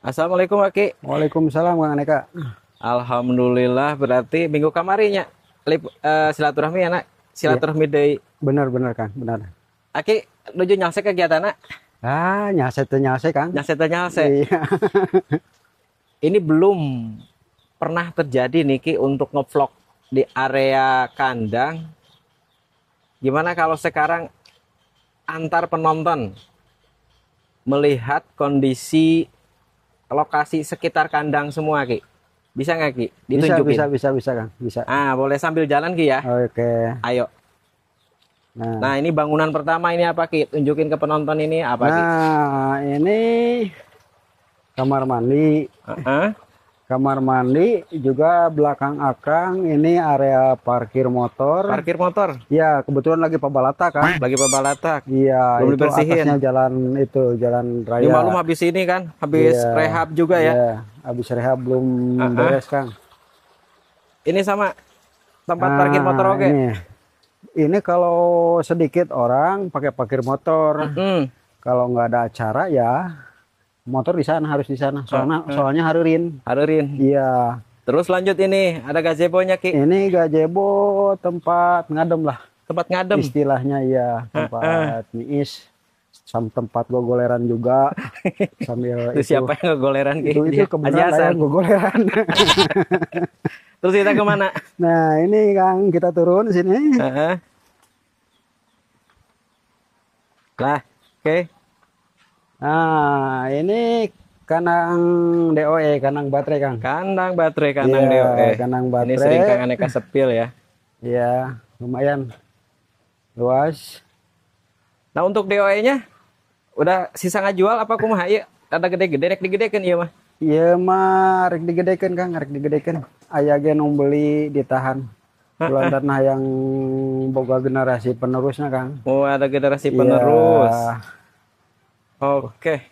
Assalamualaikum Aki. Waalaikumsalam Kang Aneka. Alhamdulillah berarti minggu kamarinya silaturahmi anak Iya, silaturahmi dari benar Kang, benar. Aki nuju nyalse kegiatan anak Nyase teh nyase Kang. nyalse teh nyalse. Iya. Ini belum pernah terjadi Niki untuk ngevlog di area kandang. Gimana kalau sekarang antar penonton melihat kondisi lokasi sekitar kandang semua Ki? Bisa nggak Ki? Bisa, Ditunjukin. bisa Kang, bisa. Boleh sambil jalan Ki ya. Oke. Ayo. Nah, Nah, ini bangunan pertama ini apa, Ki? Tunjukin ke penonton ini apa, Ki? ini kamar mandi. Heeh. Kamar mandi juga belakang Akang ini area parkir motor. Parkir motor. Ya, kebetulan lagi pabalata Kang. Lagi pebalatak. Iya, Belum itu dibersihin. atasnya jalan Ini raya. malum habis ini kan, habis Iya, rehab juga ya. iya. Habis rehab belum Heeh. beres Kang. Ini sama tempat parkir motor oke. Ini kalau sedikit orang pakai parkir motor. Kalau nggak ada acara ya motor di sana, harus di sana. Soalnya harurin. Harurin. Iya. Terus lanjut ini, ada gazebo-nya, Ki. Ini gazebo tempat ngadem lah. Tempat ngadem. Istilahnya ya, tempat niis. Tempat gogoleran juga sambil Itu siapa yang ngegoleran, Ki? itu kebenaran lah yang gogoleran. Terus kita kemana? Nah, ini Kang, kita turun sini. Heeh. Lah, oke. Nah, ini kandang DOE, kandang baterai Kang. Kandang baterai, kandang Iya, DOE. kandang Ini baterai. sering Kang Aneka sepil ya. Iya, lumayan luas. Nah, untuk DOE-nya udah sisa ngajual apa kumaha ieu? Ada gede-gede rek digedekeun ieu mah. Iya mah rek digedekeun Kang, rek digedekeun. Aya ge nu beli ditahan. Kulantaran yang boga generasi penerusnya Kang. Oh, ada generasi Iya. penerus. Oke.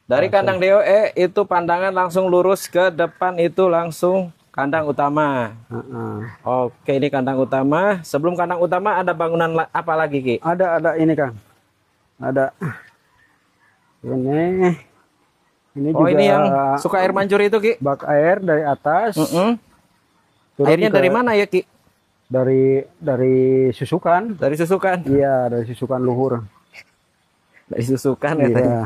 Dari kandang DOE itu pandangan langsung lurus ke depan itu langsung kandang utama. Heeh. Oke, ini kandang utama. Sebelum kandang utama ada bangunan apa lagi, Ki? Ada ini Kang. Ada ini Oh, juga ini yang suka air mancur itu, Ki? bak air dari atas. Turun Airnya ke- dari mana ya, Ki? dari susukan. Dari susukan. Iya, dari susukan luhur. Dari susukan ya. Iya.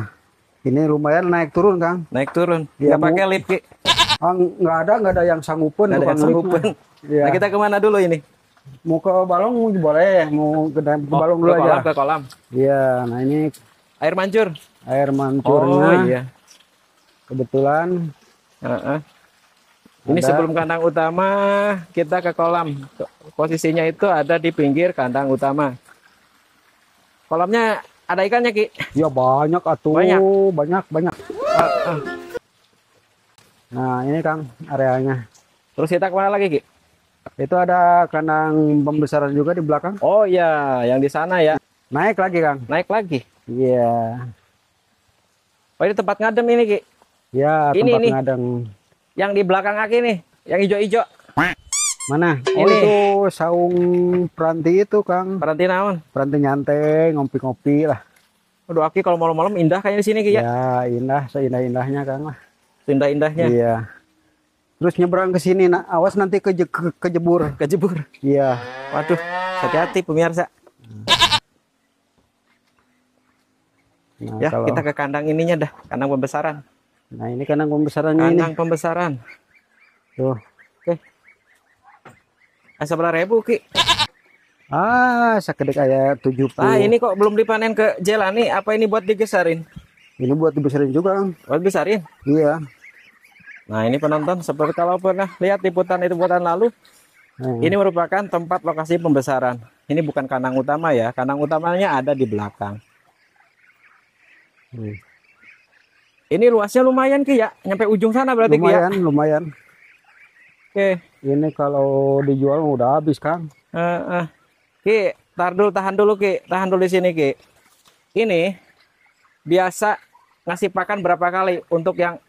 Ini lumayan naik turun Kang. Naik turun. Iya, Nggak pakai lift, Ki? Nggak ada yang sanggupun. Nggak ada yang tukang liftnya. sanggupan. Iya. Nah, kita kemana dulu ini? Mau ke balong boleh, mau ke balong dulu Ke aja. kolam, ke kolam. Iya, nah ini Air mancur. air Oh, mancurnya iya. kebetulan Heeh. Ini Ada. sebelum kandang utama, kita ke kolam. Posisinya itu ada di pinggir kandang utama. Kolamnya ada ikannya, Ki? ya banyak atuh, Banyak? banyak. Nah ini Kang areanya. Terus kita kemana lagi, Ki? Itu ada kandang pembesaran juga di belakang. Oh iya, yang di sana ya. Naik lagi Kang. Naik lagi. Iya, Oh, ini tempat ngadem ini, Ki. ya Ini, tempat ini. ngadeng. Yang di belakang Aki nih, yang hijau-hijau. Mana? Oh Ini. itu saung peranti itu Kang. Peranti naon? Peranti nyantai, ngopi-ngopi lah. Aduh, Aki kalau malam-malam indah kayaknya di sini, Ki ya. Ya indah, seindah-indahnya Kang lah. Indah-indahnya. Iya. Terus nyebrang ke sini, nah, awas nanti kejebur. Kejebur. Iya. Waduh, hati-hati pemirsa. Nah, Ya, kalau, kita ke kandang ininya dah, kandang pembesaran. nah ini kandang pembesarannya ini. Kandang pembesaran. Tuh. Oke. Sebelah ribu, Ki. Sakedek kayak 70. Nah, ini kok belum dipanen ke Jelani. Apa ini buat digesarin? Ini buat dibesarin juga, Kang. Buat besarin. Iya. Nah, ini penonton seperti kalau pernah lihat liputan lalu, Nah, ini merupakan tempat lokasi pembesaran. Ini bukan kandang utama ya. Kandang utamanya ada di belakang. hmm. Ini luasnya lumayan, Ki ya. Nyampe ujung sana berarti, Ki ya. Lumayan. Oke. Ini kalau dijual udah habis, Kang. Ki, tahan dulu, Ki. Tahan dulu di sini, Ki. Ini biasa ngasih pakan berapa kali untuk yang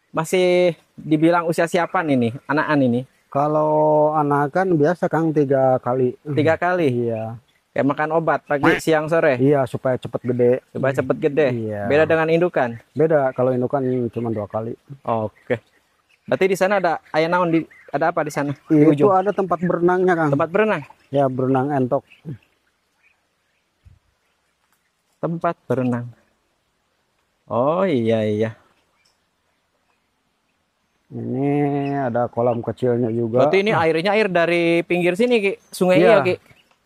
masih dibilang usia siapan ini, anakan ini? Kalau anakan biasa, Kang, 3 kali. 3 kali. Iya. Kayak makan obat pagi, siang, sore. Iya, supaya cepet gede. Supaya cepet gede. Iya. Beda dengan indukan. Beda, kalau indukan cuma 2 kali. Oke. Berarti di sana ada ayah naon ada apa di sana? Di Itu ujung. ada tempat berenangnya, Kang. Tempat berenang. Ya, berenang entok. Tempat berenang. Oh iya iya. Ini ada kolam kecilnya juga. Berarti ini airnya air dari pinggir sini Ki, sungai Iya. iya Ki.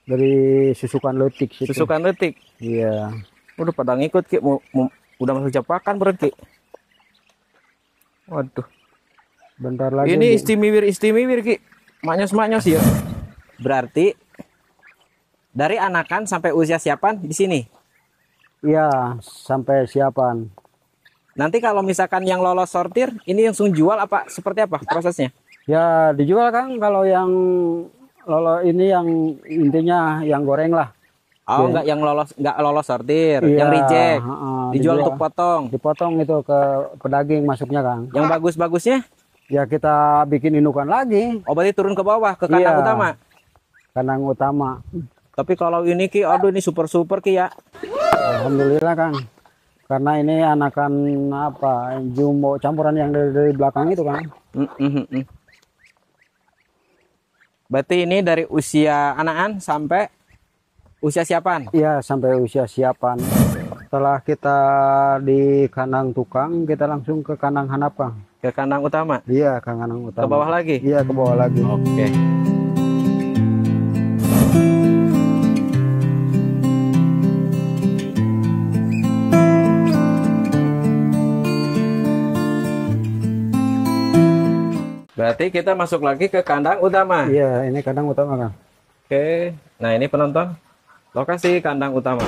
Dari susukan letik situ. Susukan letik. Iya. Udah pada ngikut Ki, udah masuk Japakan berarti. Waduh. Bentar lagi. Ini istimewa Ki. Manyos ya. Berarti dari anakan sampai usia siapan di sini. Iya, sampai siapan. Nanti kalau misalkan yang lolos sortir, ini langsung jual apa seperti apa prosesnya? Ya, dijual, Kang, kalau yang ini yang intinya yang goreng lah. Oh, Iya. enggak lolos sortir, Iya, yang reject. heeh, Dijual untuk potong. Dipotong itu ke pedaging masuknya, Kang. Yang bagus-bagusnya, Ya kita bikin indukan lagi, oh berarti turun ke bawah ke kandang Iya. utama. kandang utama. Tapi kalau ini Ki, aduh ini super Ki ya. Alhamdulillah, Kang. Karena ini anakan apa? Jumbo campuran yang dari belakang itu, Kang. Berarti ini dari usia anakan sampai usia siapan. Iya, sampai usia siapan. Setelah kita di kandang tukang, kita langsung ke kandang hanap, Kang. Ke kandang utama. Iya, ke kandang utama. Ke bawah lagi. Iya, ke bawah lagi. Oke. Berarti kita masuk lagi ke kandang utama. Iya, ini kandang utama, Kang. Oke. Nah, ini penonton. Lokasi kandang utama.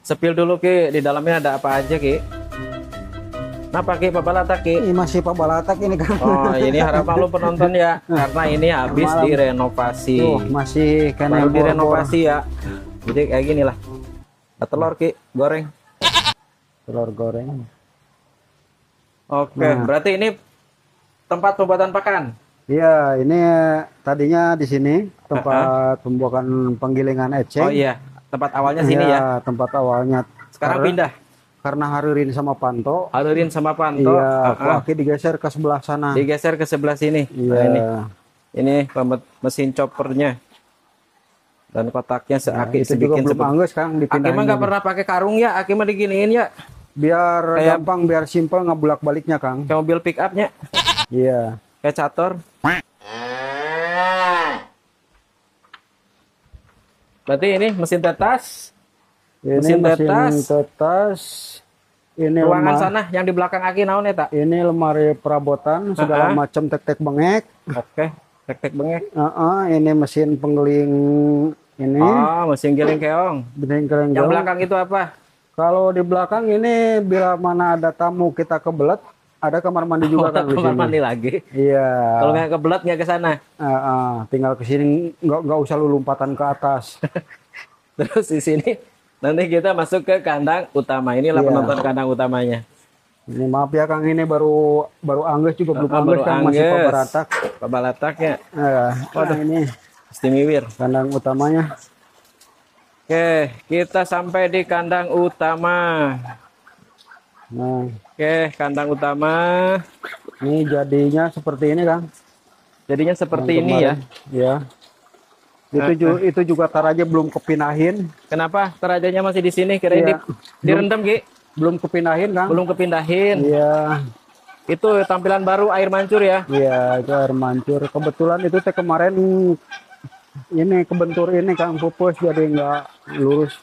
Sepil dulu Ki, di dalamnya ada apa aja Ki? Kenapa Ki, Babalata Ki? Ini masih Pak Balatak ini, Kang. Oh, ini harap malu penonton ya, karena ini habis Malam. direnovasi. Tuh, masih kena Baru bor-bor. direnovasi ya. Jadi kayak gini lah. Ada telur Ki, goreng. Telur goreng. Oke, Nah. berarti ini tempat pembuatan pakan. Iya, ini tadinya di sini tempat pembuatan penggilingan eceng. Oh iya, tempat awalnya sini ya. Iya, tempat awalnya. Sekarang pindah. Karena Haririn sama Panto. Alurin sama Panto. Iya, Aki digeser ke sebelah sana. Digeser ke sebelah sini. Iya. Nah, ini mesin choppernya. Dan kotaknya seaki Itu juga sebikin belum anggus, Kang, Aki dipindahin. mah nggak pernah pakai karung ya, Aki mah diginiin ya. Biar Kayak- gampang, biar simpel ngebulak baliknya, Kang. Kayak mobil pick upnya, Iya. kayak cator. Berarti ini mesin tetas, Ini Mesin tetas. tetas. Ini ruangan lemah- sana yang di belakang Aki naon ya tak? Ini lemari perabotan segala macam tek-tek bengek. Oke, tek-tek bengek. Ini mesin penggiling ini. Oh, mesin giling keong. Bening keren Yang jauh. belakang itu apa? Kalau di belakang ini bila mana ada tamu kita kebelet, ada kamar mandi juga, Kang, di Kamar sini. mandi lagi. Iya. Kalau nggak kebelet nggak ke sana. Tinggal ke sini, nggak usah lu lompatan ke atas. Terus di sini nanti kita masuk ke kandang utama. Inilah Iya. penonton kandang utamanya. Ini maaf ya, Kang, ini baru angges juga belum angges, Baru Kang, masih angges. pabaratak. Pabalataknya. Ini Istimiwir. kandang utamanya. Oke, kita sampai di kandang utama. Nah, Oke, kandang utama. ini jadinya seperti ini, Kang. Jadinya seperti Yang ini ya. kemarin. Ya. Itu juga taraja belum kepindahin. Kenapa terajanya masih di sini? Kirain Iya. direndam, Ki. Belum kepindahin, Kang. Belum kepindahin. Iya. Itu tampilan baru air mancur ya. Iya, itu air mancur. Kebetulan itu teh kemarin ini kebentur ini, Kang, pupus jadi nggak lurus.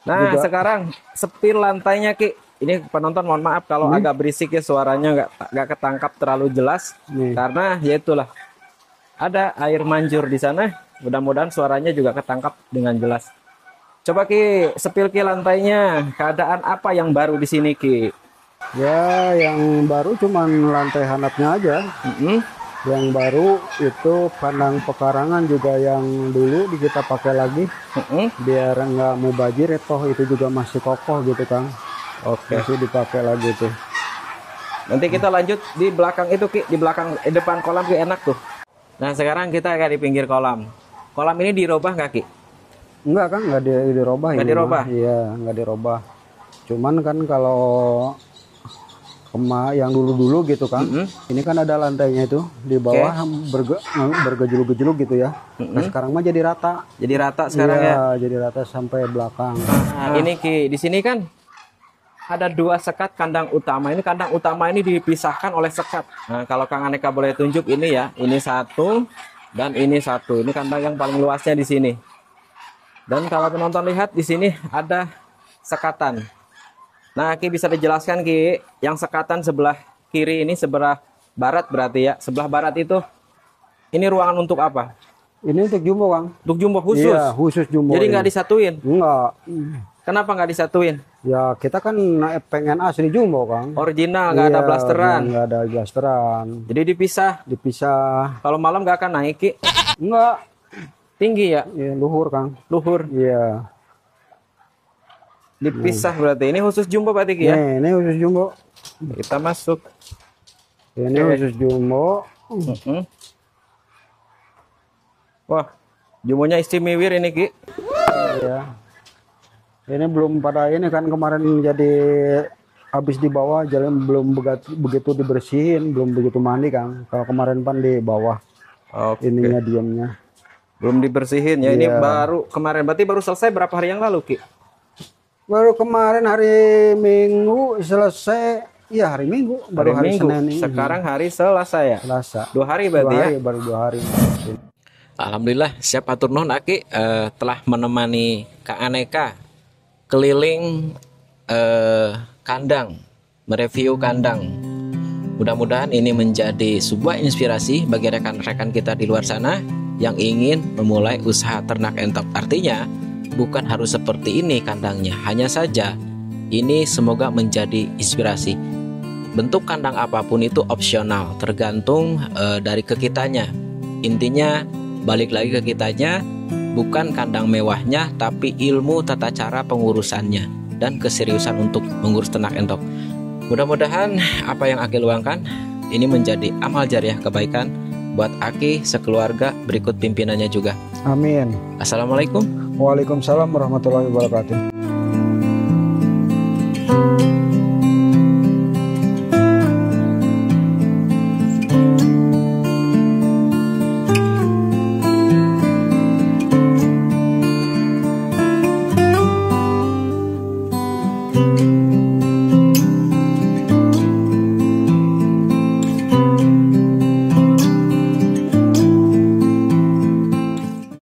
Nah, Juga. sekarang sepil lantainya, Ki. Ini penonton mohon maaf kalau agak berisik ya, suaranya nggak ketangkap terlalu jelas. Nih. Karena ya itulah. Ada air mancur di sana. Mudah-mudahan suaranya juga ketangkap dengan jelas. Coba Ki, sepil Ki lantainya. Keadaan apa yang baru di sini, Ki? Ya, yang baru cuman lantai hanapnya aja. Yang baru itu kandang pekarangan juga yang dulu kita pakai lagi biar nggak mubazir. Toh itu juga masih kokoh gitu, Kang. Oke. Masih dipakai lagi tuh. Nanti kita lanjut di belakang itu, Ki. Di belakang, depan kolam, Ki, enak tuh. Nah, sekarang kita kayak di pinggir kolam. Kolam ini dirubah nggak, Ki? Enggak kan, nggak dirobah Nggak ini dirobah? mah. Iya, nggak dirobah. Cuman kan kalau yang dulu-dulu gitu kan, ini kan ada lantainya itu di bawah bergejolak-gejolak gitu ya. Nah sekarang mah jadi rata. Jadi rata sekarang Iya, ya. jadi rata sampai belakang. Nah, ini Ki, di sini kan ada 2 sekat kandang utama. Ini kandang utama ini dipisahkan oleh sekat. Nah, kalau Kang Aneka boleh tunjuk ini ya, ini 1 dan ini 1. Ini kandang yang paling luasnya di sini. Dan kalau penonton lihat di sini ada sekatan. Nah, Ki bisa dijelaskan Ki, yang sekatan sebelah kiri ini sebelah barat berarti ya. Sebelah barat itu ini ruangan untuk apa? Ini untuk jumbo, Kang. Untuk jumbo khusus. Iya, khusus jumbo. Jadi ini. nggak disatuin. Enggak. Kenapa nggak disatuin? Ya kita kan pengen asli jumbo, Kang. Original, nggak ada Iya, blasteran. nggak ada blasteran. Jadi dipisah. Dipisah. Kalau malam nggak akan naik Ki. Enggak. Tinggi ya? Ya, luhur, Kang. Luhur. Iya. Dipisah berarti. Ini khusus jumbo berarti Ki ya? Ini khusus jumbo. Kita masuk. Ini khusus jumbo. Wah, jumbonya istimewir ini Ki. Ya. Ini belum pada ini kan kemarin jadi habis di bawah, jalan belum begitu dibersihin, belum begitu mandi, Kang. Kalau kemarin pan di bawah. Oke. Ininya diamnya. Belum dibersihin ya. Ini Iya. baru kemarin. Berarti baru selesai berapa hari yang lalu Ki? Baru kemarin hari Minggu selesai. Iya, hari Minggu. Baru hari Minggu. Senin ini. Sekarang hari Selasa ya? Selasa. 2 hari berarti ya? Baru 2 hari. Alhamdulillah siap atur nuhun Aki telah menemani Kang Aneka keliling kandang, mereview kandang. Mudah-mudahan ini menjadi sebuah inspirasi bagi rekan-rekan kita di luar sana yang ingin memulai usaha ternak entok. Artinya bukan harus seperti ini kandangnya, hanya saja ini semoga menjadi inspirasi. Bentuk kandang apapun itu opsional, tergantung dari kekitanya. Intinya balik lagi ke kitanya, bukan kandang mewahnya, tapi ilmu tata cara pengurusannya dan keseriusan untuk mengurus ternak entok. Mudah-mudahan apa yang Aki luangkan ini menjadi amal jariah kebaikan buat Aki sekeluarga berikut pimpinannya juga. Amin. Assalamualaikum. Waalaikumsalam warahmatullahi wabarakatuh.